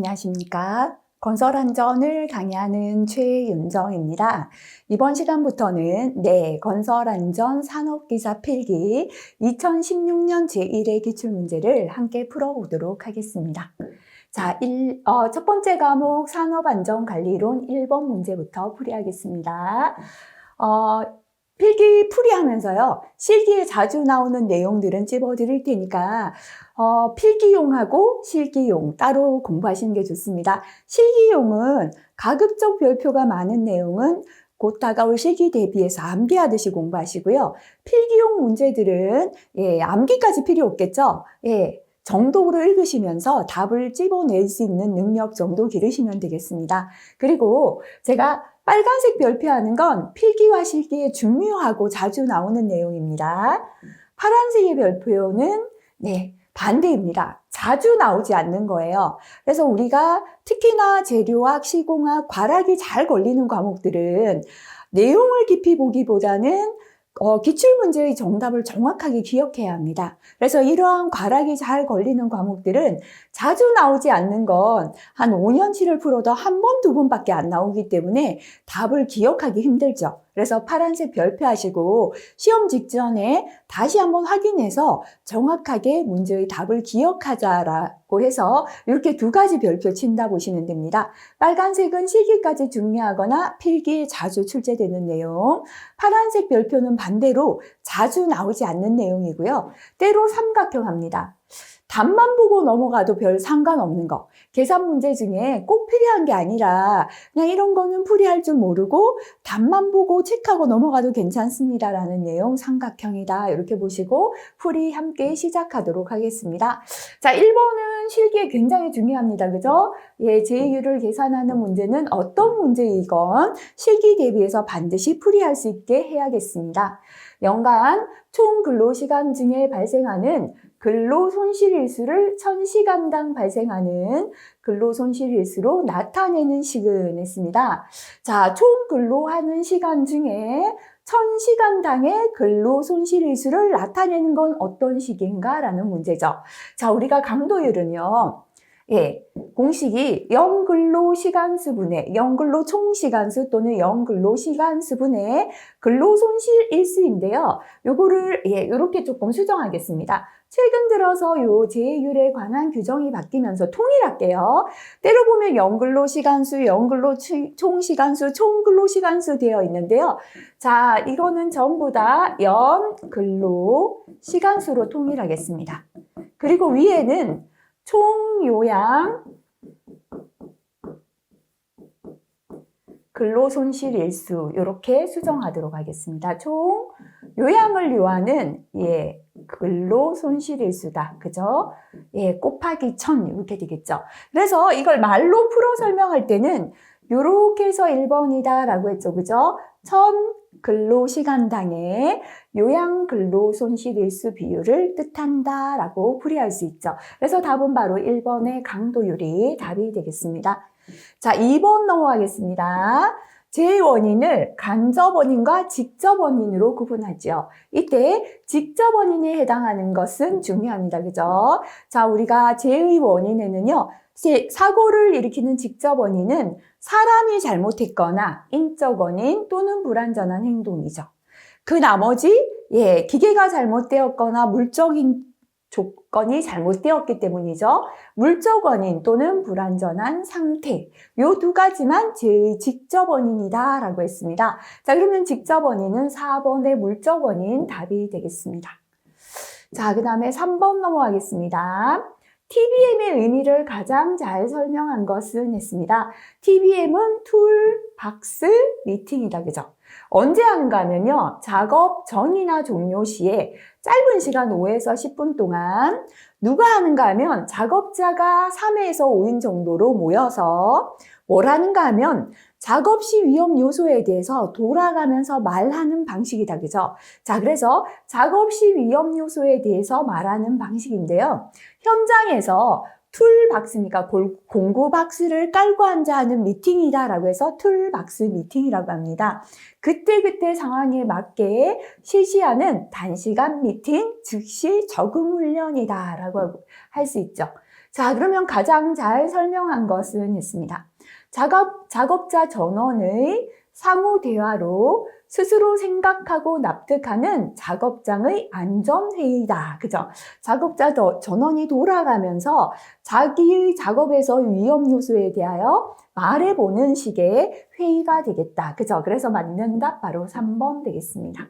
안녕하십니까. 건설안전을 강의하는 최윤정입니다. 이번 시간부터는 건설안전 산업기사 필기 2016년 제1회 기출문제를 함께 풀어보도록 하겠습니다. 자, 첫 번째 과목 산업안전관리론 1번 문제부터 풀이하겠습니다. 필기 풀이하면서요, 실기에 자주 나오는 내용들은 찝어드릴 테니까 필기용하고 실기용 따로 공부하시는 게 좋습니다. 실기용은 가급적 별표가 많은 내용은 곧 다가올 실기 대비해서 암기하듯이 공부하시고요. 필기용 문제들은 암기까지 필요 없겠죠? 정독으로 읽으시면서 답을 찝어낼 수 있는 능력 정도 기르시면 되겠습니다. 그리고 제가 빨간색 별표하는 건 필기와 실기에 중요하고 자주 나오는 내용입니다. 파란색의 별표는 반대입니다. 자주 나오지 않는 거예요. 그래서 우리가 특히나 재료학, 시공학, 과락이 잘 걸리는 과목들은 내용을 깊이 보기보다는 기출문제의 정답을 정확하게 기억해야 합니다. 그래서 이러한 과락이 잘 걸리는 과목들은 자주 나오지 않는 건 한 5년치를 풀어도 한 번, 두 번밖에 안 나오기 때문에 답을 기억하기 힘들죠. 그래서 파란색 별표하시고 시험 직전에 다시 한번 확인해서 정확하게 문제의 답을 기억하자라고 해서 이렇게 두 가지 별표 친다 보시면 됩니다. 빨간색은 실기까지 중요하거나 필기에 자주 출제되는 내용, 파란색 별표는 반대로 자주 나오지 않는 내용이고요. 때로 삼각형합니다. 답만 보고 넘어가도 별 상관없는 거. 계산 문제 중에 꼭 필요한 게 아니라 그냥 이런 거는 풀이할 줄 모르고 답만 보고 체크하고 넘어가도 괜찮습니다라는 내용 삼각형이다. 이렇게 보시고 풀이 함께 시작하도록 하겠습니다. 자, 1번은 실기에 굉장히 중요합니다. 그죠? 제2율을 계산하는 문제는 어떤 문제이건 실기 대비해서 반드시 풀이할 수 있게 해야겠습니다. 연간 총 근로시간 중에 발생하는 근로손실일수를 1000시간당 발생하는 근로손실일수로 나타내는 식은 했습니다. 자, 총 근로하는 시간 중에 1000시간당의 근로손실일수를 나타내는 건 어떤 식인가? 라는 문제죠. 자, 우리가 강도율은요. 공식이 0근로시간수분의 0근로총시간수 또는 0근로시간수분의 근로손실일수인데요. 요거를 이렇게 조금 수정하겠습니다. 최근 들어서 요 제1율에 관한 규정이 바뀌면서 통일할게요. 때로 보면 0근로시간수, 0근로총시간수, 총근로시간수 되어 있는데요. 자, 이거는 전부 다 연근로시간수로 통일하겠습니다. 그리고 위에는 총요양 근로손실일수 이렇게 수정하도록 하겠습니다. 총 요양을 요하는 근로손실일수다. 그죠? 곱하기 1000 이렇게 되겠죠. 그래서 이걸 말로 풀어 설명할 때는 이렇게 해서 1번이다 라고 했죠. 그죠? 1000 근로시간당의 요양 근로손실일수 비율을 뜻한다 라고 풀이할 수 있죠. 그래서 답은 바로 1번의 강도율이 답이 되겠습니다. 자, 2번 넘어가겠습니다. 제 원인을 간접 원인과 직접 원인으로 구분하죠. 이때 직접 원인에 해당하는 것은 중요합니다. 그죠? 자, 우리가 제의 원인에는요. 사고를 일으키는 직접 원인은 사람이 잘못했거나 인적 원인 또는 불완전한 행동이죠. 그 나머지 기계가 잘못되었거나 물적인 조건이 잘못되었기 때문이죠. 물적 원인 또는 불완전한 상태. 요 두 가지만 제의 직접 원인이다 라고 했습니다. 자, 그러면 직접 원인은 4번의 물적 원인 답이 되겠습니다. 자, 그 다음에 3번 넘어가겠습니다. TBM의 의미를 가장 잘 설명한 것은 했습니다. TBM은 툴, 박스, 미팅이다. 그죠? 언제 하는가 하면요. 작업 전이나 종료 시에 짧은 시간 5에서 10분 동안 누가 하는가 하면 작업자가 3회에서 5인 정도로 모여서 뭘 하는가 하면 작업 시 위험 요소에 대해서 돌아가면서 말하는 방식이다. 그죠? 자, 그래서 작업 시 위험 요소에 대해서 말하는 방식인데요. 현장에서 툴박스니까 공구박스를 깔고 앉아 하는 미팅이다라고 해서 툴박스 미팅이라고 합니다. 그때그때 상황에 맞게 실시하는 단시간 미팅, 즉시 적응 훈련이다라고 할 수 있죠. 자, 그러면 가장 잘 설명한 것은 있습니다. 작업자 전원의 상호 대화로 스스로 생각하고 납득하는 작업장의 안전회의다. 그죠? 작업자 전원이 돌아가면서 자기의 작업에서 위험 요소에 대하여 말해보는 식의 회의가 되겠다. 그죠? 그래서 맞는 답 바로 3번 되겠습니다.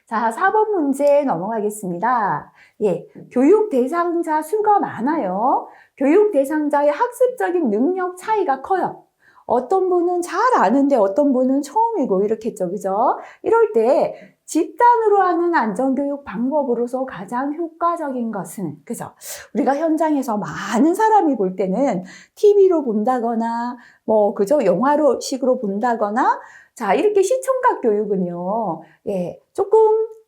자, 4번 문제 넘어가겠습니다. 예, 교육 대상자 수가 많아요. 교육 대상자의 학습적인 능력 차이가 커요. 어떤 분은 잘 아는데 어떤 분은 처음이고 이렇겠죠. 그죠? 이럴 때 집단으로 하는 안전교육 방법으로서 가장 효과적인 것은, 그죠? 우리가 현장에서 많은 사람이 볼 때는 TV로 본다거나, 그죠? 영화로 식으로 본다거나, 자, 이렇게 시청각 교육은요, 조금,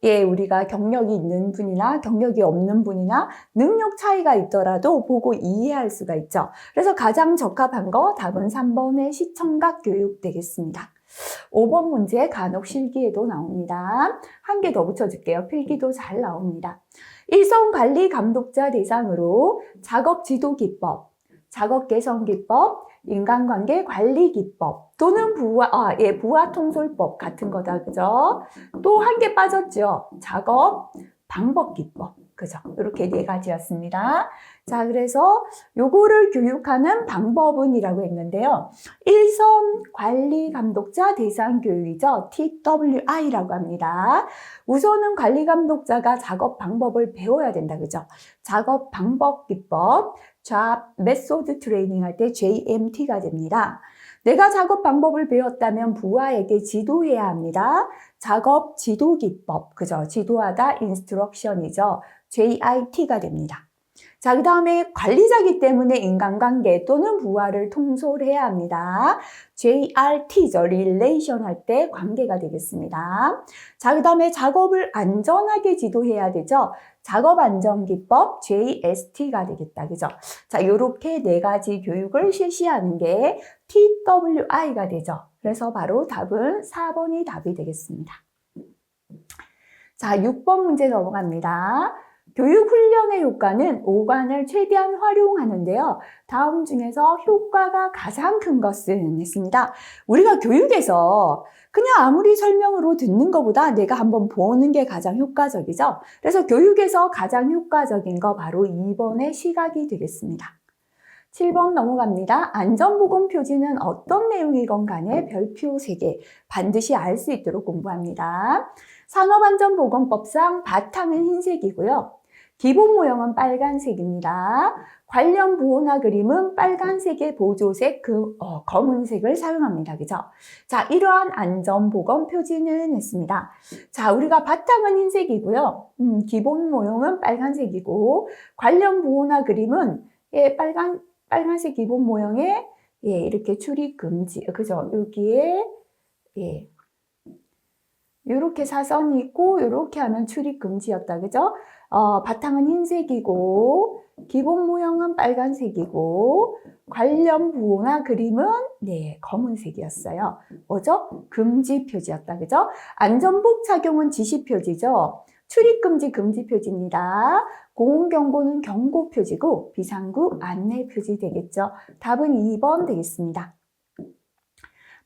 우리가 경력이 있는 분이나 경력이 없는 분이나 능력 차이가 있더라도 보고 이해할 수가 있죠. 그래서 가장 적합한 거 답은 3번의 시청각 교육 되겠습니다. 5번 문제 간혹 실기에도 나옵니다. 한 개 더 붙여줄게요. 필기도 잘 나옵니다. 일선 관리 감독자 대상으로 작업 지도 기법, 작업 개선 기법, 인간관계 관리 기법 또는 부하 통솔법 같은 거다. 그죠? 또 한 개 빠졌죠. 작업 방법 기법. 그죠? 이렇게 4가지였습니다. 자, 그래서 요거를 교육하는 방법은이라고 했는데요. 일선 관리 감독자 대상 교육이죠. TWI라고 합니다. 우선은 관리 감독자가 작업 방법을 배워야 된다. 그죠? 작업 방법 기법, Job Method Training 할 때 JMT가 됩니다. 내가 작업 방법을 배웠다면 부하에게 지도해야 합니다. 작업 지도 기법, 그죠? 지도하다 인스트럭션이죠. JIT가 됩니다. 자, 그 다음에 관리자이기 때문에 인간관계 또는 부하를 통솔해야 합니다. JRT죠. Relation 할 때 관계가 되겠습니다. 자, 그 다음에 작업을 안전하게 지도해야 되죠. 작업안전기법 JST가 되겠다. 그죠? 자, 요렇게 4가지 교육을 실시하는 게 TWI가 되죠. 그래서 바로 답은 4번이 답이 되겠습니다. 자, 6번 문제 넘어갑니다. 교육훈련의 효과는 오관을 최대한 활용하는데요. 다음 중에서 효과가 가장 큰 것은 했습니다. 우리가 교육에서 그냥 아무리 설명으로 듣는 것보다 내가 한번 보는 게 가장 효과적이죠. 그래서 교육에서 가장 효과적인 거 바로 2번의 시각이 되겠습니다. 7번 넘어갑니다. 안전보건 표지는 어떤 내용이건 간에 별표 3개 반드시 알 수 있도록 공부합니다. 산업안전보건법상 바탕은 흰색이고요. 기본 모형은 빨간색입니다. 관련 부호나 그림은 빨간색의 보조색, 검은색을 사용합니다. 그죠? 자, 이러한 안전보건 표지는 했습니다. 자, 우리가 바탕은 흰색이고요. 기본 모형은 빨간색이고, 관련 부호나 그림은 빨간색 기본 모형에 이렇게 출입 금지, 그죠? 여기에 이렇게 사선이 있고 이렇게 하면 출입 금지였다. 그죠? 바탕은 흰색이고 기본 모형은 빨간색이고 관련 부호나 그림은 검은색이었어요. 뭐죠? 금지 표지였다. 그죠? 안전복 착용은 지시 표지죠. 출입 금지 금지 표지입니다. 공원 경고는 경고 표지고 비상구 안내 표지 되겠죠. 답은 2번 되겠습니다.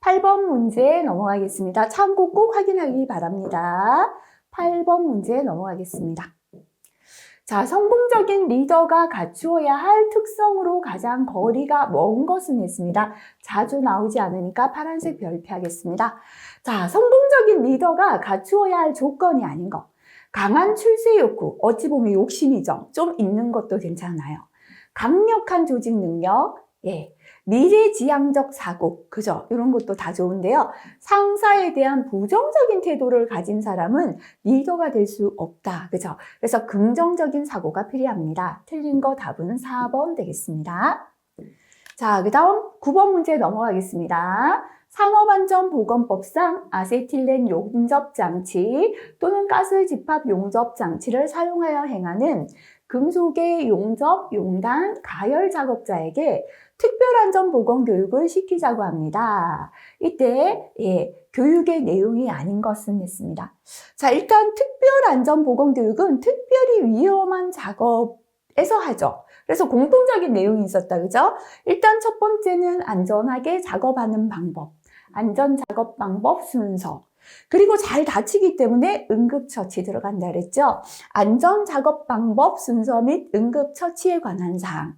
8번 문제 넘어가겠습니다. 참고 꼭 확인하기 바랍니다. 8번 문제 넘어가겠습니다. 자, 성공적인 리더가 갖추어야 할 특성으로 가장 거리가 먼 것은 했습니다. 자주 나오지 않으니까 파란색 별표 하겠습니다. 자, 성공적인 리더가 갖추어야 할 조건이 아닌 거. 강한 출세 욕구, 어찌 보면 욕심이죠. 좀 있는 것도 괜찮아요. 강력한 조직 능력, 미래지향적 사고, 그죠? 이런 것도 다 좋은데요. 상사에 대한 부정적인 태도를 가진 사람은 리더가 될 수 없다. 그죠? 그래서 긍정적인 사고가 필요합니다. 틀린 거 답은 4번 되겠습니다. 자, 그 다음 9번 문제 넘어가겠습니다. 산업안전보건법상 아세틸렌 용접장치 또는 가스 집합 용접장치를 사용하여 행하는 금속의 용접, 용단, 가열 작업자에게 특별안전보건 교육을 시키자고 합니다. 이때 교육의 내용이 아닌 것은 했습니다. 자, 일단 특별안전보건 교육은 특별히 위험한 작업에서 하죠. 그래서 공통적인 내용이 있었다. 그죠? 일단 첫 번째는 안전하게 작업하는 방법. 안전 작업 방법 순서. 그리고 잘 다치기 때문에 응급처치 들어간다 그랬죠? 안전 작업 방법 순서 및 응급처치에 관한 사항.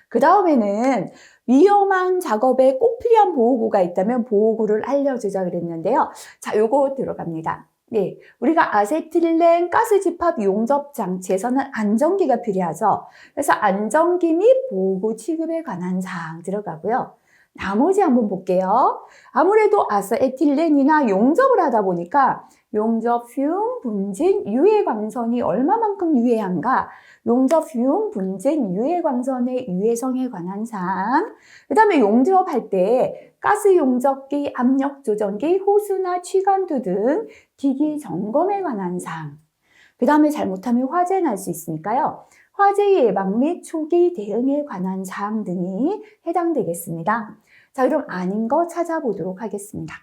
그 다음에는 위험한 작업에 꼭 필요한 보호구가 있다면 보호구를 알려주자 그랬는데요. 자, 요거 들어갑니다. 네, 우리가 아세틸렌 가스집합 용접 장치에서는 안전기가 필요하죠. 그래서 안전기 및 보호구 취급에 관한 사항 들어가고요. 나머지 한번 볼게요. 아무래도 아세틸렌이나 용접을 하다 보니까 용접 흉, 분진, 유해 광선이 얼마만큼 유해한가? 용접 흉, 분진, 유해 광선의 유해성에 관한 사항. 그 다음에 용접할 때 가스 용접기, 압력 조정기, 호스나 취관두 등 기기 점검에 관한 사항. 그 다음에 잘못하면 화재 날 수 있으니까요. 화재 예방 및 초기 대응에 관한 사항 등이 해당되겠습니다. 자, 그럼 아닌 거 찾아보도록 하겠습니다.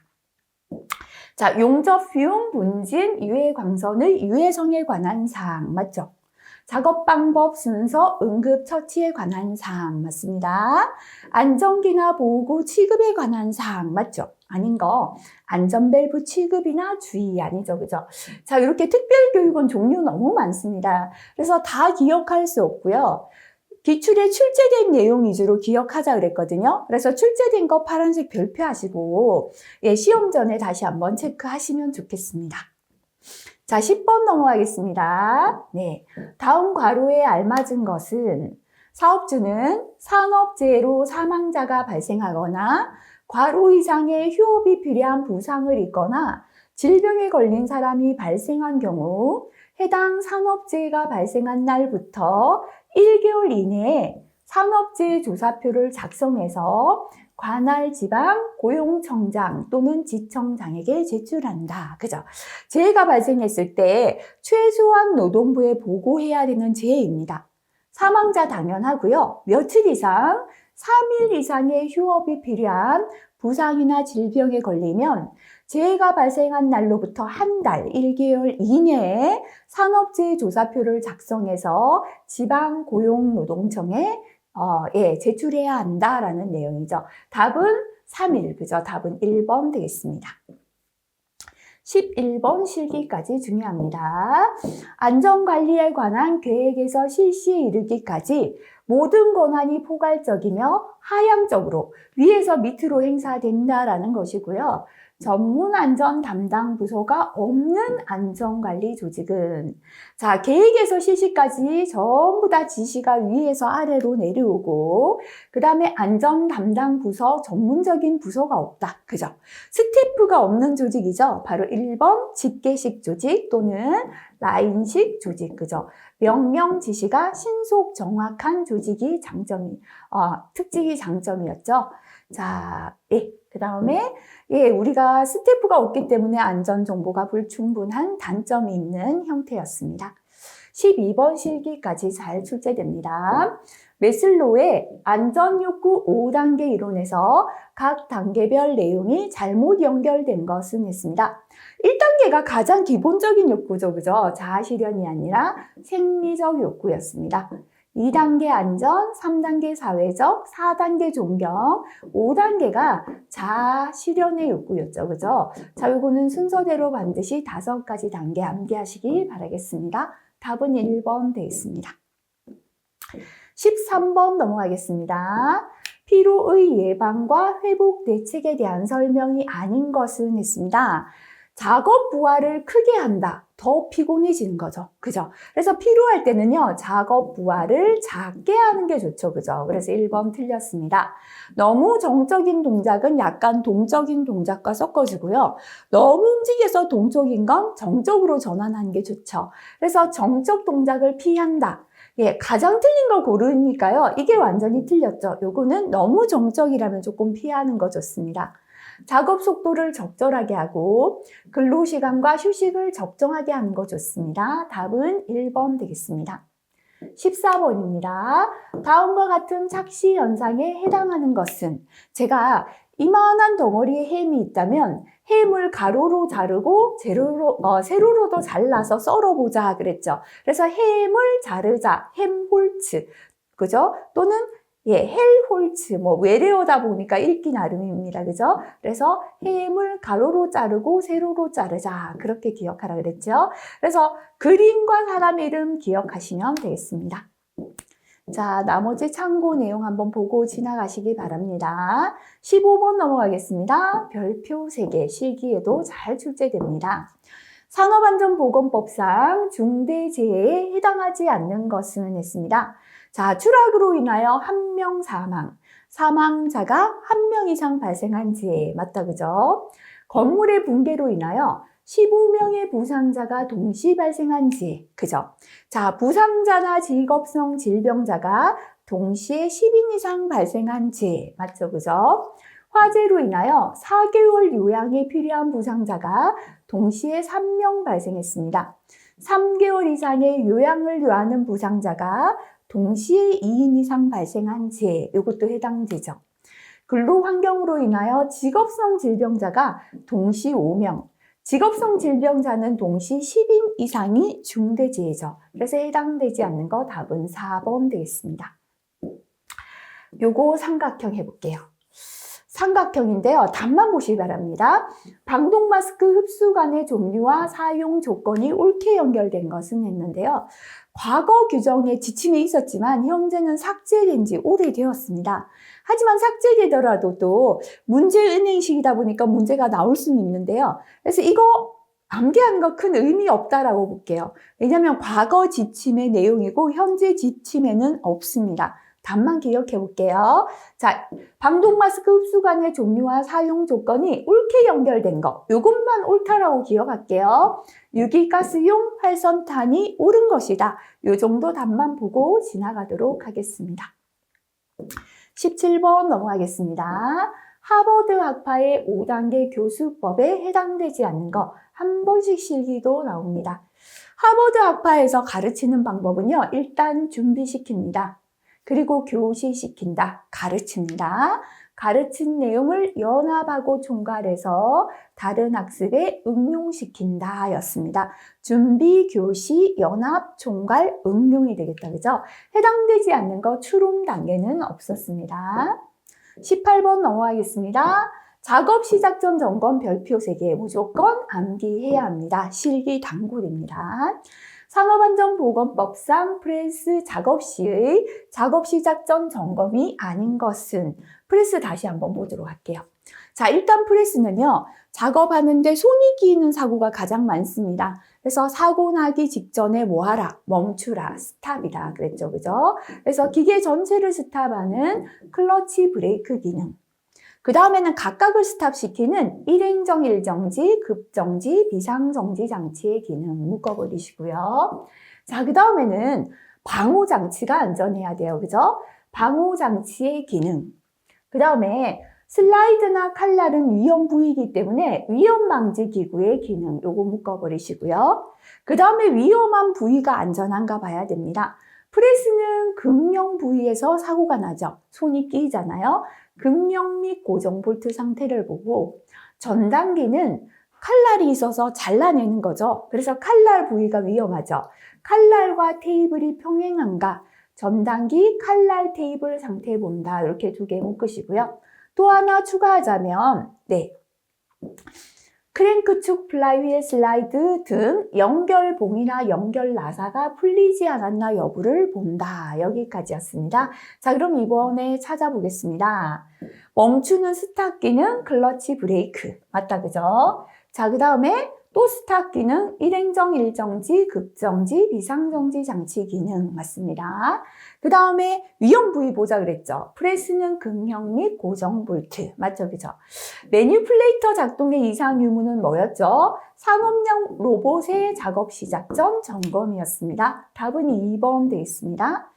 자, 용접 흉, 분진, 유해 광선의 유해성에 관한 사항 맞죠? 작업 방법 순서, 응급 처치에 관한 사항 맞습니다. 안전기나 보호구 취급에 관한 사항 맞죠? 아닌 거 안전밸브 취급이나 주의 아니죠, 그죠? 자, 이렇게 특별교육은 종류 너무 많습니다. 그래서 다 기억할 수 없고요. 기출에 출제된 내용 위주로 기억하자 그랬거든요. 그래서 출제된 거 파란색 별표 하시고 시험 전에 다시 한번 체크하시면 좋겠습니다. 자, 10번 넘어가겠습니다. 네, 다음 괄호에 알맞은 것은 사업주는 산업재해로 사망자가 발생하거나 괄호 이상의 휴업이 필요한 부상을 입거나 질병에 걸린 사람이 발생한 경우 해당 산업재해가 발생한 날부터 1개월 이내에 산업재해 조사표를 작성해서 관할 지방 고용청장 또는 지청장에게 제출한다. 그죠? 재해가 발생했을 때 최소한 노동부에 보고해야 되는 재해입니다. 사망자 당연하고요. 며칠 이상, 3일 이상의 휴업이 필요한 부상이나 질병에 걸리면 재해가 발생한 날로부터 한 달, 1개월 이내에 산업재해 조사표를 작성해서 지방고용노동청에 제출해야 한다라는 내용이죠. 답은 3일, 그죠? 답은 1번 되겠습니다. 11번 실기까지 중요합니다. 안전관리에 관한 계획에서 실시에 이르기까지 모든 권한이 포괄적이며 하향적으로 위에서 밑으로 행사된다라는 것이고요. 전문 안전 담당 부서가 없는 안전관리 조직은 자, 계획에서 실시까지 전부 다 지시가 위에서 아래로 내려오고 그 다음에 안전 담당 부서 전문적인 부서가 없다. 그죠? 스태프가 없는 조직이죠. 바로 1번 집계식 조직 또는 라인식 조직. 그죠? 명령 지시가 신속 정확한 조직이 특징이 장점이었죠. 자, 그 다음에 우리가 스태프가 없기 때문에 안전정보가 불충분한 단점이 있는 형태였습니다. 12번 실기까지 잘 출제됩니다. 메슬로우의 안전욕구 5단계 이론에서 각 단계별 내용이 잘못 연결된 것은 했습니다. 1단계가 가장 기본적인 욕구죠, 그죠? 자아실현이 아니라 생리적 욕구였습니다. 2단계 안전, 3단계 사회적, 4단계 존경, 5단계가 자아 실현의 욕구였죠. 그죠? 자, 요거는 순서대로 반드시 5가지 단계 암기하시기 바라겠습니다. 답은 1번 되겠습니다. 13번 넘어가겠습니다. 피로의 예방과 회복 대책에 대한 설명이 아닌 것은 했습니다. 작업 부하를 크게 한다. 더 피곤해지는 거죠. 그죠? 그래서 필요할 때는요, 작업 부하를 작게 하는 게 좋죠. 그죠? 그래서 1번 틀렸습니다. 너무 정적인 동작은 약간 동적인 동작과 섞어주고요. 너무 움직여서 동적인 건 정적으로 전환하는 게 좋죠. 그래서 정적 동작을 피한다. 가장 틀린 거 고르니까요. 이게 완전히 틀렸죠. 요거는 너무 정적이라면 조금 피하는 거 좋습니다. 작업 속도를 적절하게 하고 근로시간과 휴식을 적정하게 하는 거 좋습니다. 답은 1번 되겠습니다. 14번입니다. 다음과 같은 착시 현상에 해당하는 것은 제가 이만한 덩어리의 햄이 있다면 햄을 가로로 자르고 세로로도 잘라서 썰어보자 그랬죠. 그래서 햄을 자르자, 햄홀츠. 그죠? 또는 헬홀츠, 외래어다 보니까 읽기 나름입니다. 그죠? 그래서 햄을 가로로 자르고 세로로 자르자. 그렇게 기억하라 그랬죠? 그래서 그림과 사람 이름 기억하시면 되겠습니다. 자, 나머지 참고 내용 한번 보고 지나가시기 바랍니다. 15번 넘어가겠습니다. 별표 3개, 실기에도 잘 출제됩니다. 산업안전보건법상 중대재해에 해당하지 않는 것은 했습니다. 자, 추락으로 인하여 1명 사망, 사망자가 1명 이상 발생한 재해, 맞다 그죠? 건물의 붕괴로 인하여 15명의 부상자가 동시 발생한 재해, 그죠? 자, 부상자나 직업성 질병자가 동시에 10인 이상 발생한 재해, 맞죠 그죠? 화재로 인하여 4개월 요양이 필요한 부상자가 동시에 3명 발생했습니다. 3개월 이상의 요양을 요하는 부상자가 동시에 2인 이상 발생한 재해, 이것도 해당되죠. 근로환경으로 인하여 직업성 질병자가 동시 5명, 직업성 질병자는 동시 10인 이상이 중대재해죠. 그래서 해당되지 않는 거 답은 4번 되겠습니다. 요거 삼각형 해볼게요. 삼각형인데요. 답만 보시기 바랍니다. 방독 마스크 흡수관의 종류와 사용 조건이 옳게 연결된 것은 했는데요. 과거 규정에 지침이 있었지만 현재는 삭제된 지 오래되었습니다. 하지만 삭제되더라도 또 문제은행식이다 보니까 문제가 나올 수는 있는데요. 그래서 이거 암기하는 거 큰 의미 없다라고 볼게요. 왜냐하면 과거 지침의 내용이고 현재 지침에는 없습니다. 답만 기억해 볼게요. 자, 방독 마스크 흡수관의 종류와 사용 조건이 옳게 연결된 거, 이것만 옳다라고 기억할게요. 유기가스용 활선탄이 옳은 것이다. 이 정도 답만 보고 지나가도록 하겠습니다. 17번 넘어가겠습니다. 하버드 학파의 5단계 교수법에 해당되지 않는 거 한 번씩 실기도 나옵니다. 하버드 학파에서 가르치는 방법은요. 일단 준비시킵니다. 그리고 교시시킨다, 가르칩니다. 가르친 내용을 연합하고 총괄해서 다른 학습에 응용시킨다 였습니다. 준비, 교시, 연합, 총괄, 응용이 되겠다. 그죠? 해당되지 않는 거 추론 단계는 없었습니다. 18번 넘어가겠습니다. 작업 시작 전 점검 별표 3개 무조건 암기해야 합니다. 실기 당구입니다. 산업안전보건법상 프레스 작업 시의 작업 시작 전 점검이 아닌 것은 프레스 다시 한번 보도록 할게요. 자, 일단 프레스는요. 작업하는데 손이 끼이는 사고가 가장 많습니다. 그래서 사고 나기 직전에 뭐 하라? 멈추라. 스탑이다. 그랬죠. 그죠? 그래서 기계 전체를 스탑하는 클러치 브레이크 기능. 그 다음에는 각각을 스탑시키는 일행정 일정지, 급정지, 비상정지 장치의 기능 묶어버리시고요. 자, 그 다음에는 방호장치가 안전해야 돼요. 그죠? 방호장치의 기능. 그 다음에 슬라이드나 칼날은 위험 부위이기 때문에 위험방지 기구의 기능. 요거 묶어버리시고요. 그 다음에 위험한 부위가 안전한가 봐야 됩니다. 프레스는 극명 부위에서 사고가 나죠. 손이 끼이잖아요. 극명 및 고정 볼트 상태를 보고 전단기는 칼날이 있어서 잘라내는 거죠. 그래서 칼날 부위가 위험하죠. 칼날과 테이블이 평행한가, 전단기, 칼날, 테이블 상태 본다. 이렇게 2개 묶으시고요. 또 하나 추가하자면 크랭크 축, 플라이휠, 슬라이드 등 연결봉이나 연결 나사가 풀리지 않았나 여부를 본다. 여기까지였습니다. 자, 그럼 이번에 찾아보겠습니다. 멈추는 스탑기는 클러치 브레이크. 맞다, 그죠? 자, 그 다음에 또 스탑기는 일행정 일정지, 급정지, 비상정지 장치 기능. 맞습니다. 그 다음에 위험 부위 보자 그랬죠. 프레스는 극형 및 고정 볼트. 맞죠, 그죠? 매니플레이터 작동의 이상 유무는 뭐였죠? 산업용 로봇의 작업 시작 전 점검이었습니다. 답은 2번 되겠습니다.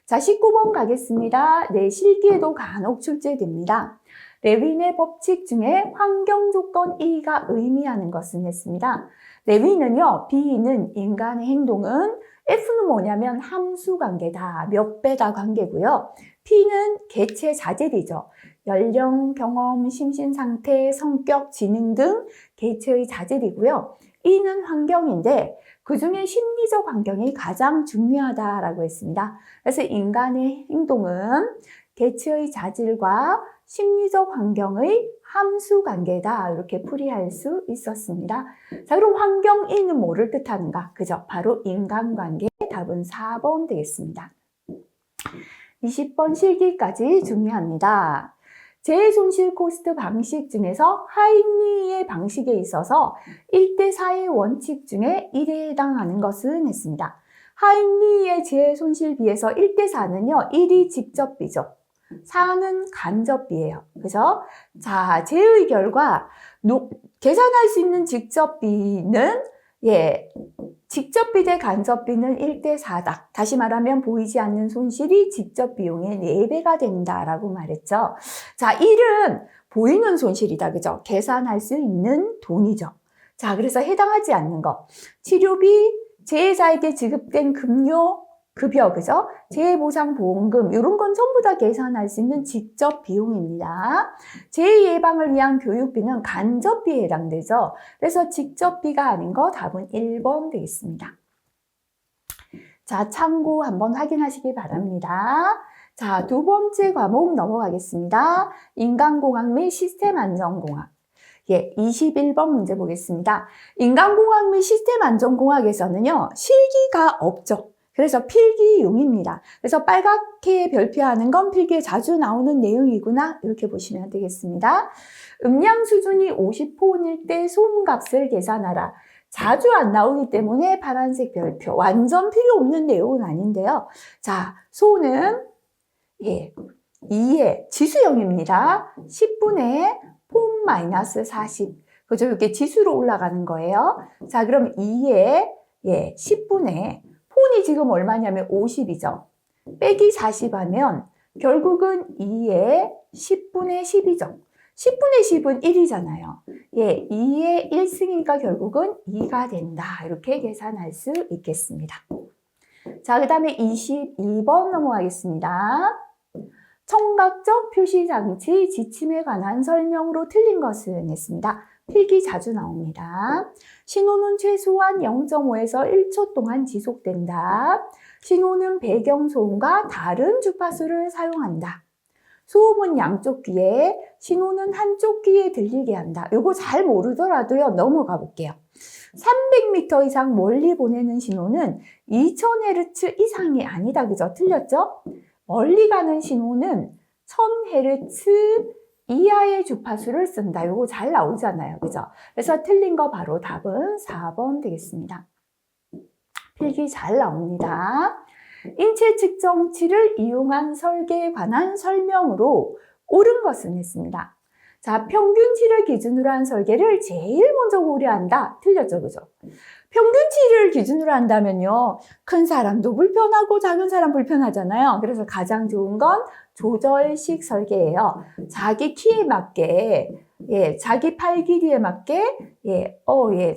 자, 19번 가겠습니다. 네, 실기에도 간혹 출제됩니다. 레윈의 법칙 중에 환경 조건 E가 의미하는 것은 했습니다. 레윈은요, B는 인간의 행동은, F는 뭐냐면 함수 관계다, 몇 배다 관계고요. P는 개체 자질이죠. 연령, 경험, 심신 상태, 성격, 지능 등 개체의 자질이고요. E는 환경인데 그중에 심리적 환경이 가장 중요하다라고 했습니다. 그래서 인간의 행동은 개체의 자질과 심리적 환경의 함수 관계다. 이렇게 풀이할 수 있었습니다. 자, 그럼 환경 E는 뭐를 뜻하는가? 그죠? 바로 인간관계. 답은 4번 되겠습니다. 20번 실기까지 중요합니다. 재해손실 코스트 방식 중에서 하임리의 방식에 있어서 1대4의 원칙 중에 1에 해당하는 것은 했습니다. 하임리의 재해손실비에서 1대4는요, 1이 직접비죠. 4는 간접비예요. 그죠? 자, 재의 결과 계산할 수 있는 직접비는 직접비 대 간접비는 1대4다. 다시 말하면 보이지 않는 손실이 직접 비용의 4배가 된다라고 말했죠. 자, 1은 보이는 손실이다. 그죠? 계산할 수 있는 돈이죠. 자, 그래서 해당하지 않는 거. 치료비, 재해자에게 지급된 급료, 급여, 그죠? 재해보상보험금, 이런 건 전부 다 계산할 수 있는 직접 비용입니다. 재해 예방을 위한 교육비는 간접비에 해당되죠. 그래서 직접비가 아닌 거 답은 1번 되겠습니다. 자, 참고 한번 확인하시기 바랍니다. 자, 두 번째 과목 넘어가겠습니다. 인간공학 및 시스템 안전공학. 21번 문제 보겠습니다. 인간공학 및 시스템 안전공학에서는요, 실기가 없죠. 그래서 필기용입니다. 그래서 빨갛게 별표하는 건 필기에 자주 나오는 내용이구나 이렇게 보시면 되겠습니다. 음량 수준이 50호일 때 소음값을 계산하라. 자주 안 나오기 때문에 파란색 별표. 완전 필요 없는 내용은 아닌데요. 자, 소는 2의 지수형입니다. 10분의 폼 마이너스 40. 그죠? 이렇게 지수로 올라가는 거예요. 자, 그럼 2의 10분의 폰이 지금 얼마냐면 50이죠. 빼기 40 하면 결국은 2의 10분의 10이죠. 10분의 10은 1이잖아요. 2의 1승이니까 결국은 2가 된다. 이렇게 계산할 수 있겠습니다. 자, 그 다음에 22번 넘어가겠습니다. 청각적 표시장치 지침에 관한 설명으로 틀린 것은 했습니다. 필기 자주 나옵니다. 신호는 최소한 0.5에서 1초 동안 지속된다. 신호는 배경소음과 다른 주파수를 사용한다. 소음은 양쪽 귀에, 신호는 한쪽 귀에 들리게 한다. 이거 잘 모르더라도요, 넘어가 볼게요. 300m 이상 멀리 보내는 신호는 2000Hz 이상이 아니다. 그죠? 틀렸죠? 멀리 가는 신호는 1000Hz 이하의 주파수를 쓴다. 이거 잘 나오잖아요. 그죠? 그래서 틀린 거 바로 답은 4번 되겠습니다. 필기 잘 나옵니다. 인체 측정치를 이용한 설계에 관한 설명으로 옳은 것은 했습니다. 자, 평균치를 기준으로 한 설계를 제일 먼저 고려한다. 틀렸죠, 그죠? 평균치를 기준으로 한다면요, 큰 사람도 불편하고 작은 사람 불편하잖아요. 그래서 가장 좋은 건 조절식 설계예요. 자기 키에 맞게, 자기 팔 길이에 맞게,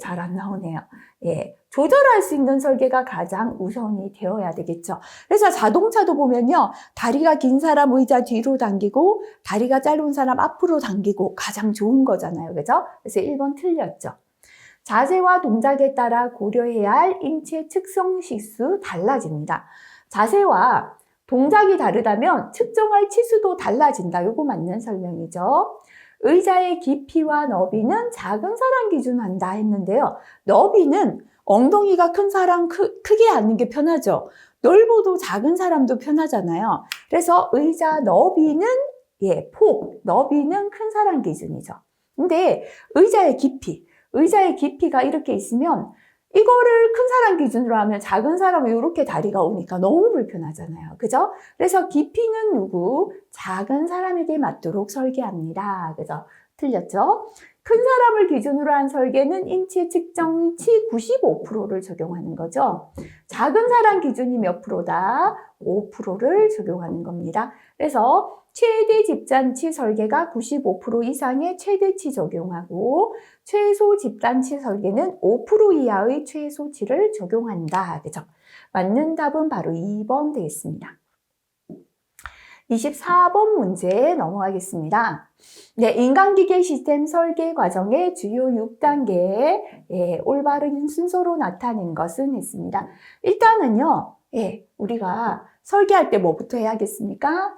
잘 안 나오네요. 조절할 수 있는 설계가 가장 우선이 되어야 되겠죠. 그래서 자동차도 보면요, 다리가 긴 사람 의자 뒤로 당기고, 다리가 짧은 사람 앞으로 당기고 가장 좋은 거잖아요. 그죠? 그래서 1번 틀렸죠. 자세와 동작에 따라 고려해야 할 인체 측정 시수 달라집니다. 자세와 동작이 다르다면 측정할 치수도 달라진다. 이거 맞는 설명이죠. 의자의 깊이와 너비는 작은 사람 기준한다 했는데요. 너비는 엉덩이가 큰 사람 크게 앉는 게 편하죠. 넓어도 작은 사람도 편하잖아요. 그래서 의자 너비는 너비는 큰 사람 기준이죠. 근데 의자의 깊이가 이렇게 있으면 이거를 큰 사람 기준으로 하면 작은 사람은 이렇게 다리가 오니까 너무 불편하잖아요. 그죠? 그래서 깊이는 누구? 작은 사람에게 맞도록 설계합니다. 그죠? 틀렸죠? 큰 사람을 기준으로 한 설계는 인체 측정치 95%를 적용하는 거죠. 작은 사람 기준이 몇 프로다? 5%를 적용하는 겁니다. 그래서 최대 집단치 설계가 95% 이상의 최대치 적용하고 최소 집단치 설계는 5% 이하의 최소치를 적용한다. 그죠? 맞는 답은 바로 2번 되겠습니다. 24번 문제 넘어가겠습니다. 네, 인간기계 시스템 설계 과정의 주요 6단계 올바른 순서로 나타낸 것은 있습니다. 일단은요, 우리가 설계할 때 뭐부터 해야겠습니까?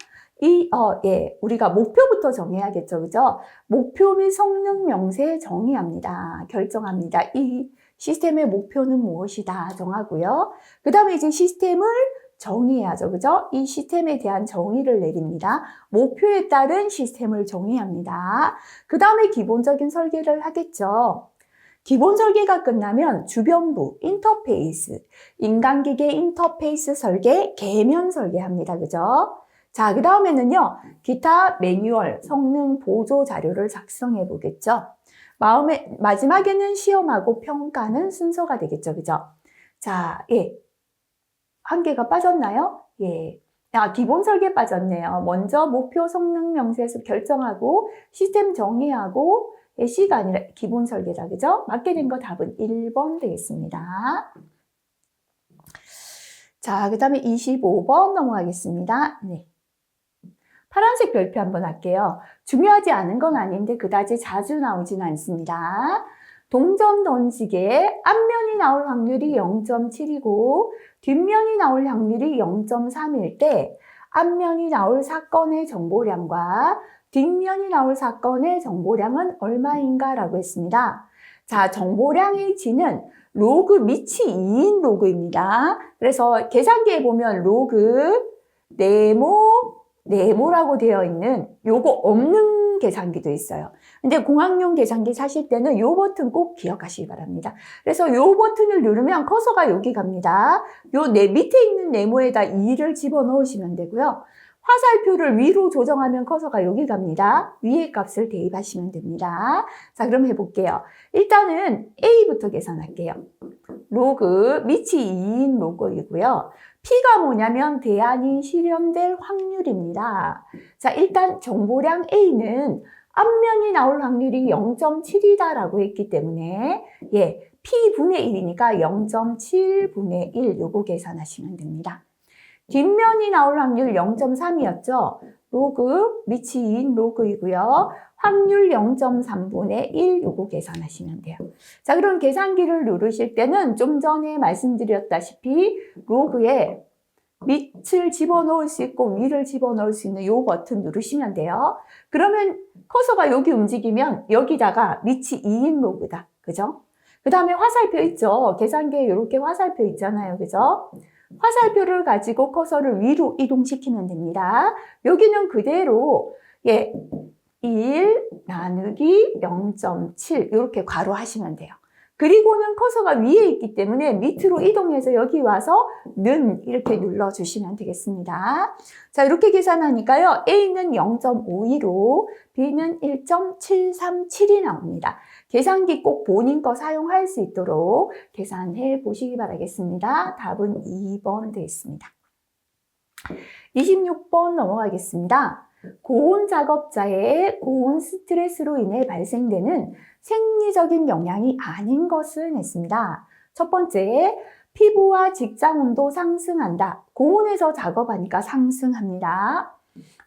우리가 목표부터 정해야겠죠, 그죠? 목표 및 성능 명세 정의합니다. 결정합니다. 이 시스템의 목표는 무엇이다 정하고요. 그 다음에 이제 시스템을 정의해야죠, 그죠? 이 시스템에 대한 정의를 내립니다. 목표에 따른 시스템을 정의합니다. 그 다음에 기본적인 설계를 하겠죠. 기본 설계가 끝나면 주변부, 인터페이스, 인간기계 인터페이스 설계, 계면 설계합니다, 그죠? 자, 그 다음에는요, 기타 매뉴얼, 성능 보조 자료를 작성해 보겠죠. 마지막에는 시험하고 평가는 순서가 되겠죠, 그죠? 자, 한 개가 빠졌나요? 기본 설계 빠졌네요. 먼저 목표 성능 명세에서 결정하고 시스템 정의하고 C가 아니라 기본 설계다, 그죠? 맞게 된 거 답은 1번 되겠습니다. 자, 그 다음에 25번 넘어가겠습니다. 네. 파란색 별표 한번 할게요. 중요하지 않은 건 아닌데 그다지 자주 나오진 않습니다. 동전 던지기에 앞면이 나올 확률이 0.7이고 뒷면이 나올 확률이 0.3일 때 앞면이 나올 사건의 정보량과 뒷면이 나올 사건의 정보량은 얼마인가 라고 했습니다. 자, 정보량의 G는 로그 밑이 2인 로그입니다. 그래서 계산기에 보면 로그, 네모라고 되어 있는 요거 없는 계산기도 있어요. 근데 공학용 계산기 사실 때는 요 버튼 꼭 기억하시기 바랍니다. 그래서 요 버튼을 누르면 커서가 여기 갑니다. 요 밑에 있는 네모에다 2를 집어넣으시면 되고요. 화살표를 위로 조정하면 커서가 여기 갑니다. 위의 값을 대입하시면 됩니다. 자, 그럼 해볼게요. 일단은 A부터 계산할게요. 로그 밑이 2인 로그이고요. P가 뭐냐면 대안이 실현될 확률입니다. 자, 일단 정보량 A는 앞면이 나올 확률이 0.7이다라고 했기 때문에 P분의 1이니까 0.7분의 1 요거 계산하시면 됩니다. 뒷면이 나올 확률 0.3이었죠. 로그 밑이 2인 로그이고요. 확률 0.3분의 1 요거 계산하시면 돼요. 자, 그럼 계산기를 누르실 때는 좀 전에 말씀드렸다시피 로그에 밑을 집어넣을 수 있고 위를 집어넣을 수 있는 요 버튼 누르시면 돼요. 그러면 커서가 여기 움직이면 여기다가 밑이 2인 로그다. 그죠? 그 다음에 화살표 있죠? 계산기에 이렇게 화살표 있잖아요. 그죠? 화살표를 가지고 커서를 위로 이동시키면 됩니다. 여기는 그대로 1 나누기 0.7 이렇게 괄호 하시면 돼요. 그리고는 커서가 위에 있기 때문에 밑으로 이동해서 여기 와서 는 이렇게 눌러주시면 되겠습니다. 자, 이렇게 계산하니까요. A는 0.52로 B는 1.737이 나옵니다. 계산기 꼭 본인 거 사용할 수 있도록 계산해 보시기 바라겠습니다. 답은 2번 되겠습니다. 26번 넘어가겠습니다. 고온 작업자의 고온 스트레스로 인해 발생되는 생리적인 영향이 아닌 것을 냈습니다. 첫 번째, 피부와 직장 온도 상승한다. 고온에서 작업하니까 상승합니다.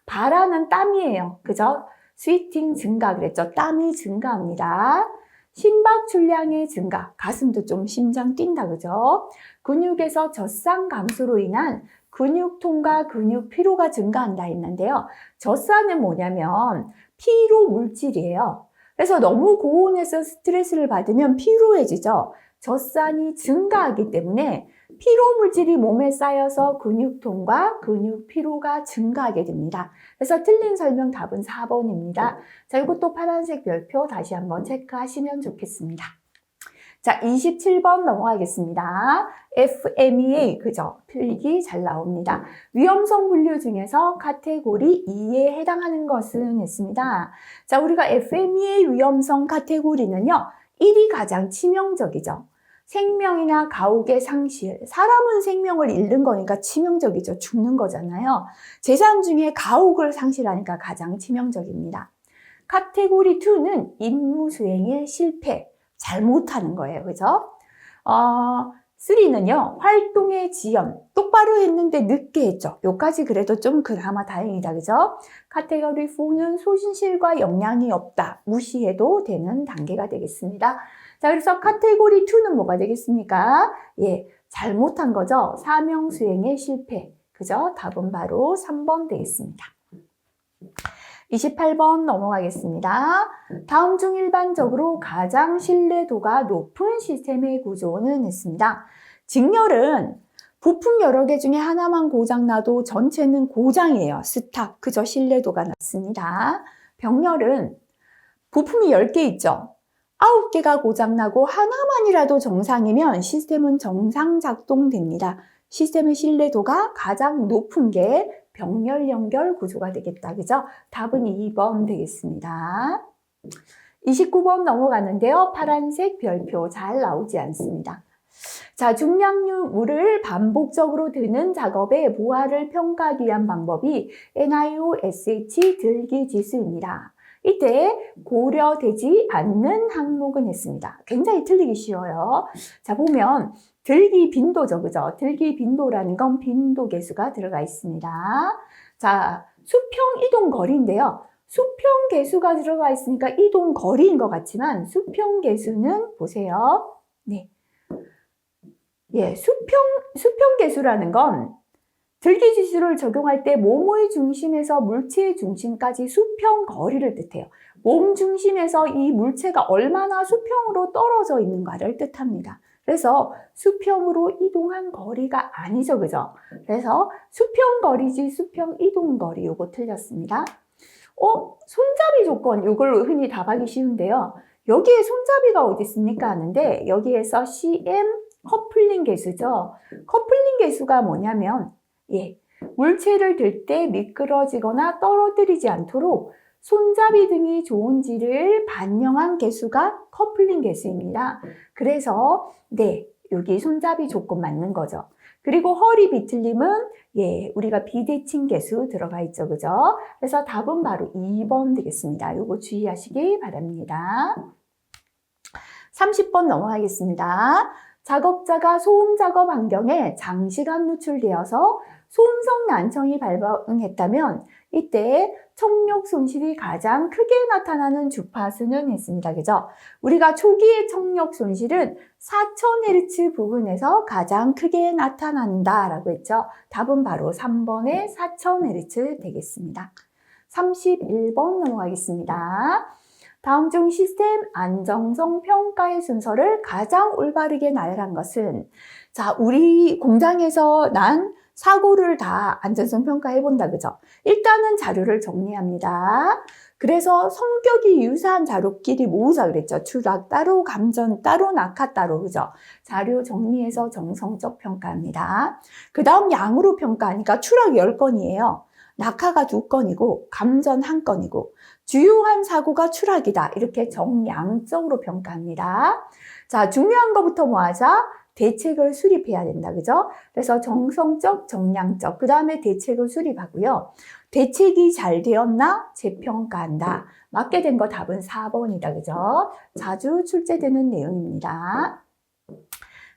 발하는 땀이에요. 그죠? 스웨팅 증가 그랬죠? 땀이 증가합니다. 심박 출량의 증가, 가슴도 좀 심장 뛴다, 그죠? 근육에서 젖산 감소로 인한 근육통과 근육 피로가 증가한다 했는데요. 젖산은 뭐냐면 피로 물질이에요. 그래서 너무 고온에서 스트레스를 받으면 피로해지죠. 젖산이 증가하기 때문에 피로 물질이 몸에 쌓여서 근육통과 근육 피로가 증가하게 됩니다. 그래서 틀린 설명 답은 4번입니다. 자, 이것도 파란색 별표 다시 한번 체크하시면 좋겠습니다. 자, 27번 넘어가겠습니다. FMEA, 그죠? 필기 잘 나옵니다. 위험성 분류 중에서 카테고리 2에 해당하는 것은 있습니다. 자, 우리가 FMEA 위험성 카테고리는요, 1이 가장 치명적이죠. 생명이나 가옥의 상실, 사람은 생명을 잃는 거니까 치명적이죠. 죽는 거잖아요. 재산 중에 가옥을 상실하니까 가장 치명적입니다. 카테고리 2는 임무 수행의 실패, 잘못하는 거예요. 그죠? 3는요, 활동의 지연. 똑바로 했는데 늦게 했죠. 요까지 그래도 좀 그나마 다행이다. 그죠? 카테고리 4는 소신실과 역량이 없다. 무시해도 되는 단계가 되겠습니다. 자, 그래서 카테고리 2는 뭐가 되겠습니까? 예, 잘못한 거죠. 사명 수행의 실패. 그죠? 답은 바로 3번 되겠습니다. 28번 넘어가겠습니다. 다음 중 일반적으로 가장 신뢰도가 높은 시스템의 구조는 했습니다. 직렬은 부품 여러 개 중에 하나만 고장나도 전체는 고장이에요. 스탑. 그저 신뢰도가 낮습니다. 병렬은 부품이 10개 있죠. 9개가 고장나고 하나만이라도 정상이면 시스템은 정상 작동됩니다. 시스템의 신뢰도가 가장 높은 게 병렬 연결 구조가 되겠다. 그죠? 답은 2번 되겠습니다. 29번 넘어가는데요. 파란색 별표 잘 나오지 않습니다. 자, 중량물을 반복적으로 드는 작업의 부하를 평가하기 위한 방법이 NIOSH 들기 지수입니다. 이때 고려되지 않는 항목은 했습니다. 굉장히 틀리기 쉬워요. 자, 보면 들기 빈도죠. 그죠? 들기 빈도라는 건 빈도 계수가 들어가 있습니다. 자, 수평 이동 거리인데요. 수평 계수가 들어가 있으니까 이동 거리인 것 같지만 수평 계수는 보세요. 네. 예, 수평 계수라는 건 들기 지수를 적용할 때 몸의 중심에서 물체의 중심까지 수평 거리를 뜻해요. 몸 중심에서 이 물체가 얼마나 수평으로 떨어져 있는가를 뜻합니다. 그래서 수평으로 이동한 거리가 아니죠. 그죠? 그래서 수평 거리지 수평 이동 거리 요거 틀렸습니다. 손잡이 조건 요걸 흔히 답하기 쉬운데요. 여기에 손잡이가 어디 있습니까 하는데 여기에서 CM 커플링 계수죠. 커플링 계수가 뭐냐면 물체를 들 때 미끄러지거나 떨어뜨리지 않도록 손잡이 등이 좋은지를 반영한 계수가 커플링 계수입니다. 그래서 여기 손잡이 조건 맞는 거죠. 그리고 허리 비틀림은 우리가 비대칭 계수 들어가 있죠. 그죠? 그래서 답은 바로 2번 되겠습니다. 요거 주의하시기 바랍니다. 30번 넘어가겠습니다. 작업자가 소음 작업 환경에 장시간 노출되어서 소음성 난청이 발병했다면 이때 청력 손실이 가장 크게 나타나는 주파수는 했습니다. 그죠? 우리가 초기의 청력 손실은 4000Hz 부근에서 가장 크게 나타난다라고 했죠. 답은 바로 3번의 4000Hz 되겠습니다. 31번 넘어가겠습니다. 다음 중 시스템 안정성 평가의 순서를 가장 올바르게 나열한 것은 자, 우리 공장에서 난 사고를 다 안전성 평가해 본다. 그죠? 일단은 자료를 정리합니다. 그래서 성격이 유사한 자료끼리 모으자 그랬죠. 추락 따로, 감전 따로, 낙하 따로. 그죠? 자료 정리해서 정성적 평가합니다. 그 다음 양으로 평가하니까 추락 10건이에요. 낙하가 2건이고 감전 1건이고 주요한 사고가 추락이다. 이렇게 정량적으로 평가합니다. 자, 중요한 것부터 뭐 하자? 대책을 수립해야 된다. 그죠? 그래서 정성적, 정량적, 그 다음에 대책을 수립하고요. 대책이 잘 되었나? 재평가한다. 맞게 된 거 답은 4번이다. 그죠? 자주 출제되는 내용입니다.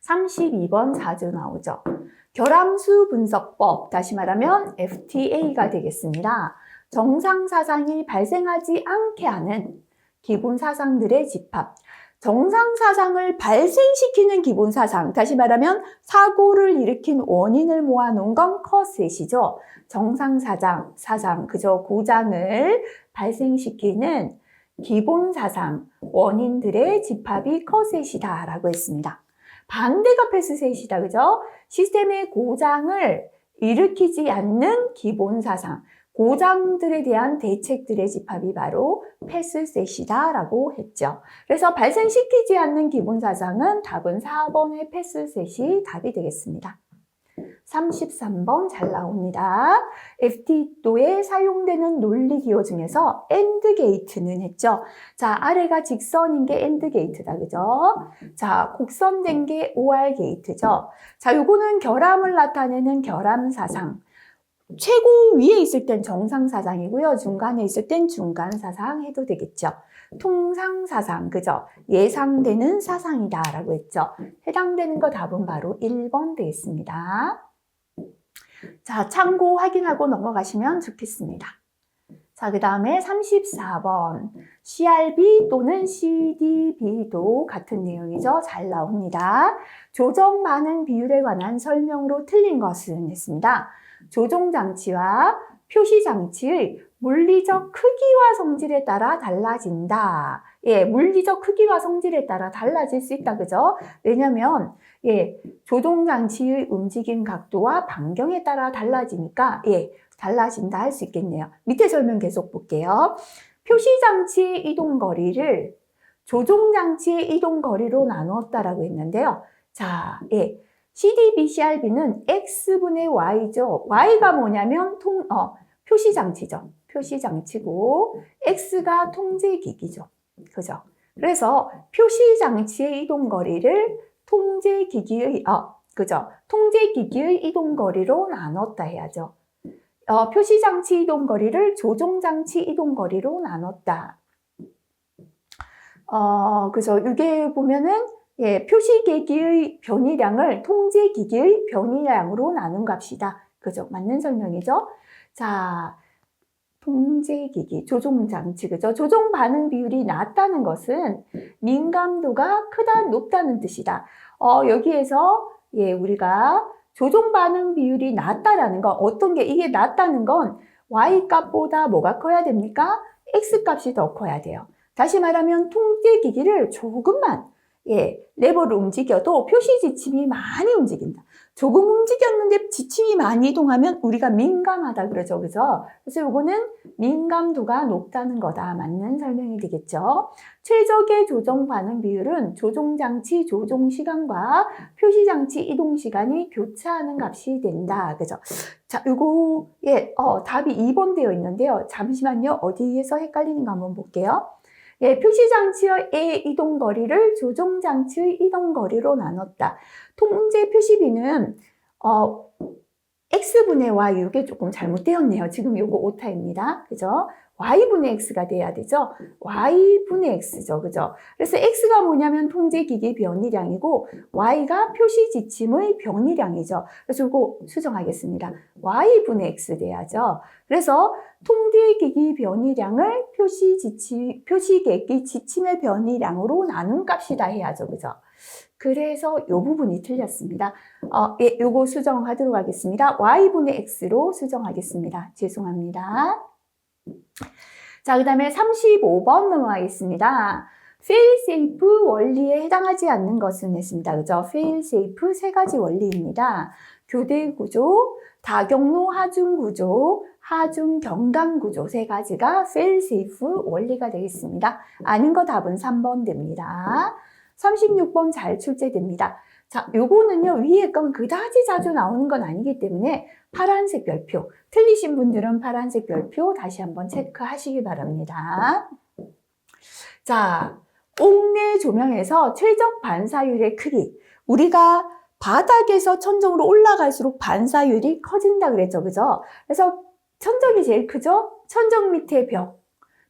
32번 자주 나오죠. 결함수 분석법, 다시 말하면 FTA가 되겠습니다. 정상 사상이 발생하지 않게 하는 기본 사상들의 집합. 정상 사상을 발생시키는 기본 사상, 다시 말하면 사고를 일으킨 원인을 모아놓은 건 커셋이죠. 정상 사상, 그저 고장을 발생시키는 기본 사상, 원인들의 집합이 커셋이다라고 했습니다. 반대가 패스셋이다. 그죠? 시스템의 고장을 일으키지 않는 기본 사상, 고장들에 대한 대책들의 집합이 바로 패스셋이다라고 했죠. 그래서 발생시키지 않는 기본 사상은 답은 4번의 패스셋이 답이 되겠습니다. 33번 잘 나옵니다. FT도에 사용되는 논리 기호 중에서 AND 게이트는 했죠. 자, 아래가 직선인 게 AND 게이트다. 그죠? 자, 곡선된 게 OR 게이트죠. 자, 요거는 결함을 나타내는 결함 사상. 최고 위에 있을 땐 정상 사상이고요. 중간에 있을 땐 중간 사상 해도 되겠죠. 통상사상, 그죠? 예상되는 사상이다라고 했죠. 해당되는 거 답은 바로 1번 되겠습니다. 자, 참고 확인하고 넘어가시면 좋겠습니다. 자, 그 다음에 34번. CRB 또는 CDB도 같은 내용이죠. 잘 나옵니다. 조정 반응 비율에 관한 설명으로 틀린 것은 했습니다. 조종장치와 표시장치의 물리적 크기와 성질에 따라 달라진다. 예, 물리적 크기와 성질에 따라 달라질 수 있다. 그죠? 왜냐면, 예, 조종장치의 움직임 각도와 반경에 따라 달라지니까, 예, 달라진다 할 수 있겠네요. 밑에 설명 계속 볼게요. 표시장치의 이동거리를 조종장치의 이동거리로 나누었다라고 했는데요. 자, 예. CDB, CRB는 X분의 Y죠. Y가 뭐냐면 표시장치죠. 표시장치고 X가 통제기기죠. 그죠? 그래서 표시장치의 이동거리를 통제기기의 이동거리로 나눴다 해야죠. 표시장치 이동거리를 조종장치 이동거리로 나눴다. 그래서 이게 보면은 예, 표시계기의 변이량을 통제기기의 변이량으로 나눈 값이다. 그죠? 맞는 설명이죠? 자, 통제기기, 조종장치, 그죠? 조종 반응 비율이 낮다는 것은 민감도가 크다, 높다는 뜻이다. 여기에서 예, 우리가 조종 반응 비율이 낮다라는 건 어떤 게 이게 낮다는 건 Y 값보다 뭐가 커야 됩니까? X 값이 더 커야 돼요. 다시 말하면 통제기기를 조금만 예, 레버를 움직여도 표시 지침이 많이 움직인다. 조금 움직였는데 지침이 많이 이동하면 우리가 민감하다 그러죠. 그죠? 그래서 이거는 민감도가 높다는 거다. 맞는 설명이 되겠죠. 최적의 조정 반응 비율은 조종장치 조종 시간과 표시장치 이동 시간이 교차하는 값이 된다. 그죠? 자, 이거 예, 답이 2번 되어 있는데요. 잠시만요. 어디에서 헷갈리는가 한번 볼게요. 예, 표시장치의 이동거리를 조종장치의 이동거리로 나눴다. 통제 표시비는 X분의 Y, 이게 조금 잘못되었네요. 지금 요거 오타입니다. 그죠? Y분의 X가 돼야 되죠? Y분의 X죠. 그죠? 그래서 X가 뭐냐면 통제기기 변이량이고 Y가 표시 지침의 변이량이죠. 그래서 이거 수정하겠습니다. Y분의 X 돼야죠. 그래서 통제기기 변이량을 표시계기 지침의 변이량으로 나눈 값이다 해야죠. 그죠? 그래서 이 부분이 틀렸습니다. 예, 요거 수정하도록 하겠습니다. Y분의 X로 수정하겠습니다. 죄송합니다. 자, 그 다음에 35번 넘어가겠습니다. fail-safe 원리에 해당하지 않는 것은 했습니다. 그죠? fail-safe 세 가지 원리입니다. 교대 구조, 다경로 하중 구조, 하중 경감 구조 세 가지가 fail-safe 원리가 되겠습니다. 아닌 거 답은 3번 됩니다. 36번 잘 출제됩니다. 자, 요거는요, 위에 건 그다지 자주 나오는 건 아니기 때문에 파란색 별표, 틀리신 분들은 파란색 별표 다시 한번 체크하시기 바랍니다. 자, 옥내 조명에서 최적 반사율의 크기. 우리가 바닥에서 천정으로 올라갈수록 반사율이 커진다 그랬죠, 그죠? 그래서 천정이 제일 크죠? 천정 밑에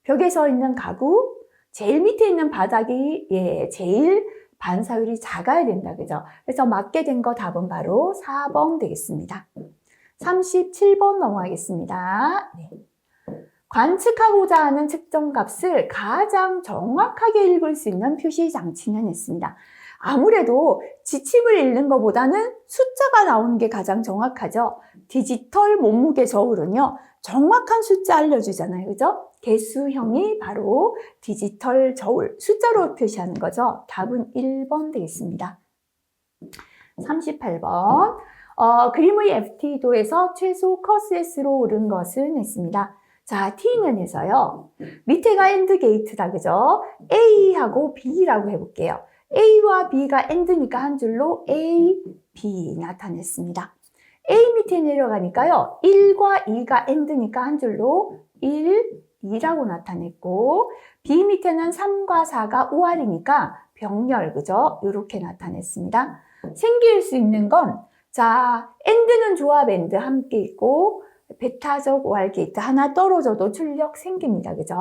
벽에 서 있는 가구, 제일 밑에 있는 바닥이 예, 제일 반사율이 작아야 된다. 그죠? 그래서 맞게 된 거 답은 바로 4번 되겠습니다. 37번 넘어가겠습니다. 네. 관측하고자 하는 측정 값을 가장 정확하게 읽을 수 있는 표시 장치는 했습니다. 아무래도 지침을 읽는 것보다는 숫자가 나오는 게 가장 정확하죠. 디지털 몸무게 저울은요, 정확한 숫자 알려주잖아요. 그죠? 개수형이 바로 디지털 저울, 숫자로 표시하는 거죠. 답은 1번 되겠습니다. 38번. 그림의 FT도에서 최소 커스S로 오른 것은 했습니다. 자, T는 해서요. 밑에가 AND 게이트다, 그죠? A하고 B라고 해볼게요. A와 B가 AND니까 한 줄로 A, B 나타냈습니다. A 밑에 내려가니까요. 1과 2가 AND니까 한 줄로 1, 2라고 나타냈고 B 밑에는 3과 4가 OR이니까 병렬, 그죠? 이렇게 나타냈습니다. 생길 수 있는 건 자, AND는 조합 AND 함께 있고 베타적 OR 게이트 하나 떨어져도 출력 생깁니다. 그죠?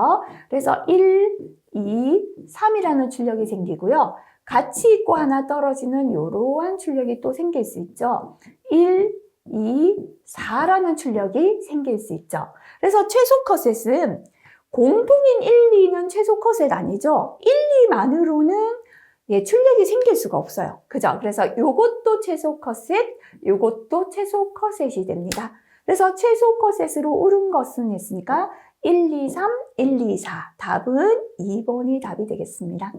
그래서 1, 2, 3이라는 출력이 생기고요. 같이 있고 하나 떨어지는 이러한 출력이 또 생길 수 있죠. 1, 2, 4라는 출력이 생길 수 있죠. 그래서 최소 컷셋은 공통인 1, 2는 최소 컷셋 아니죠. 1, 2만으로는 출력이 생길 수가 없어요. 그죠? 그래서 요것도 최소 컷셋, 요것도 최소 컷셋이 됩니다. 그래서 최소 컷셋으로 옳은 것은 했으니까 1, 2, 3, 1, 2, 4. 답은 2번이 답이 되겠습니다.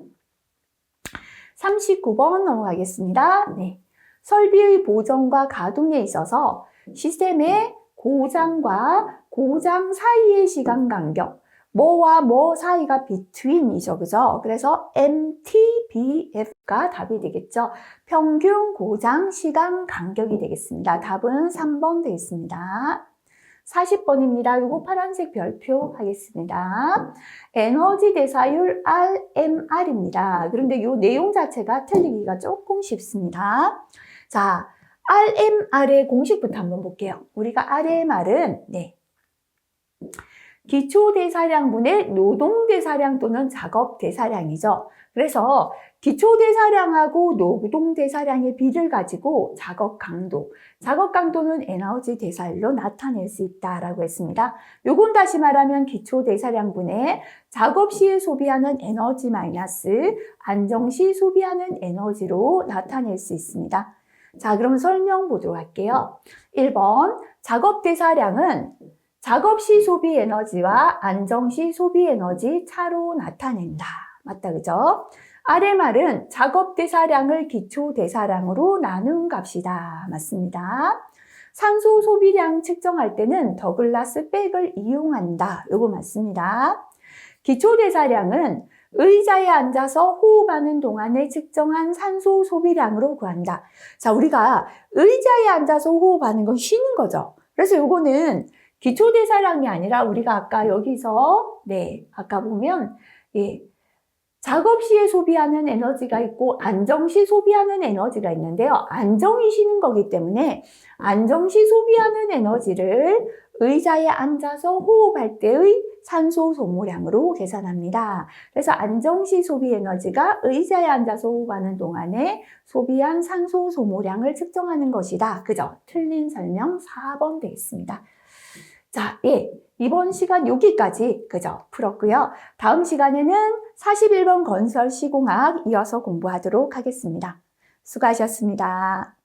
39번 넘어가겠습니다. 네. 설비의 보정과 가동에 있어서 시스템의 고장과 고장 사이의 시간 간격, 뭐와 뭐 사이가 between이죠. 그죠? 그래서 MTBF가 답이 되겠죠. 평균 고장 시간 간격이 되겠습니다. 답은 3번 되겠습니다. 40번입니다. 요거 파란색 별표 하겠습니다. 에너지 대사율 RMR입니다. 그런데 요 내용 자체가 틀리기가 조금 쉽습니다. 자, RMR의 공식부터 한번 볼게요. 우리가 RMR은 기초 대사량분의 노동 대사량 또는 작업 대사량이죠. 그래서 기초 대사량하고 노동 대사량의 비를 가지고 작업 강도는 에너지 대사율로 나타낼 수 있다라고 했습니다. 요건 다시 말하면 기초 대사량분의 작업 시에 소비하는 에너지 마이너스 안정 시 소비하는 에너지로 나타낼 수 있습니다. 자, 그럼 설명 보도록 할게요. 1번 작업 대사량은 작업 시 소비 에너지와 안정 시 소비 에너지 차로 나타낸다. 맞다, 그죠? RMR은 작업 대사량을 기초 대사량으로 나눈 값이다. 맞습니다. 산소 소비량 측정할 때는 더글라스 백을 이용한다. 요거 맞습니다. 기초 대사량은 의자에 앉아서 호흡하는 동안에 측정한 산소 소비량으로 구한다. 자, 우리가 의자에 앉아서 호흡하는 건 쉬는 거죠. 그래서 요거는 기초 대사량이 아니라 우리가 아까 여기서 아까 보면 작업 시에 소비하는 에너지가 있고 안정 시 소비하는 에너지가 있는데요. 안정이 쉬는 거기 때문에 안정 시 소비하는 에너지를 의자에 앉아서 호흡할 때의 산소 소모량으로 계산합니다. 그래서 안정 시 소비 에너지가 의자에 앉아서 호흡하는 동안에 소비한 산소 소모량을 측정하는 것이다. 그죠? 틀린 설명 4번 되겠습니다. 자, 이번 시간 여기까지 풀었고요. 다음 시간에는 41번 건설 시공학 이어서 공부하도록 하겠습니다. 수고하셨습니다.